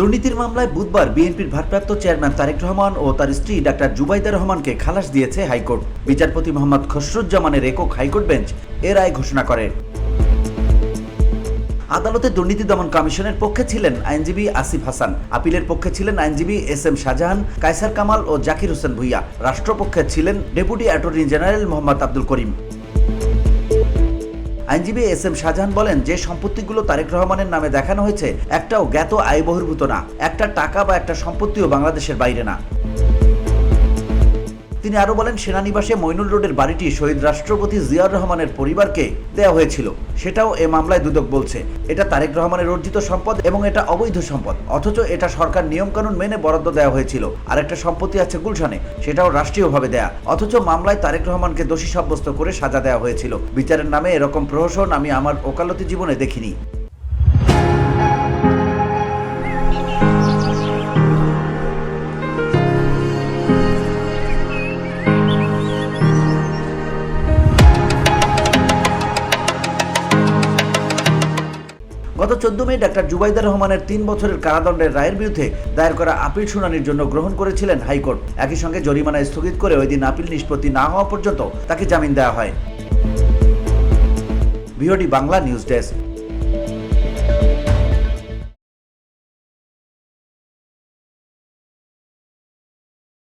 দুর্নীতির মামলায় বুধবার বিএনপির ভারপ্রাপ্ত চেয়ারম্যান তারেক রহমান ও তার স্ত্রী ডাক্তার জুবাইদা রহমানকে খালাস দিয়েছে হাইকোর্ট। বিচারপতি মোহাম্মদ খসরুজ্জামানের একক হাইকোর্ট বেঞ্চ এ রায় ঘোষণা করে। আদালতে দুর্নীতি দমন কমিশনের পক্ষে ছিলেন আইনজীবী আসিফ হাসান, আপিলের পক্ষে ছিলেন আইনজীবী এস.এম. শাহজাহান, কায়সার কামাল ও জাকির হোসেন ভুইয়া, রাষ্ট্রপক্ষে ছিলেন deputy attorney general Mohammad Abdul Karim. আইনজীবী এস.এম. শাহজাহান বলেন, যে সম্পত্তিগুলো তারেক রহমানের নামে দেখানো হয়েছে একটাও জ্ঞাত আয় বহির্ভূত না, একটা টাকা বা একটা সম্পত্তিও বাংলাদেশের বাইরে না। তিনি আরো বলেন, সেনানিবাসে মইনুল রোডের বাড়িটি শহীদ রাষ্ট্রপতি জিয়াউর রহমানের পরিবারকে দেওয়া হয়েছিল, সেটাও এ মামলায় দুদক বলছে এটা তারেক রহমানের অর্জিত সম্পদ এবং এটা অবৈধ সম্পদ, অথচ এটা সরকার নিয়মকানুন মেনে বরাদ্দ দেওয়া হয়েছিল। আর একটা সম্পত্তি আছে গুলশানে, সেটাও রাষ্ট্রীয়ভাবে দেয়া, অথচ মামলায় তারেক রহমানকে দোষী সাব্যস্ত করে সাজা দেওয়া হয়েছিল। বিচারের নামে এরকম প্রহসন আমি আমার ওকালতি জীবনে দেখিনি। গত 14 মে ডাক্তার জুবাইদা রহমানের 3 বছরের কারাদণ্ডের রায়ের বিরুদ্ধে দায়ের করা আপিল শুনানির জন্য গ্রহণ করেছিলেন হাইকোর্ট। একই সঙ্গে জরিমানা স্থগিত করে ওই দিন আপিল নিষ্পত্তি না হওয়া পর্যন্ত তাকে জামিন দেওয়া হয়। VOD Bangla news desk.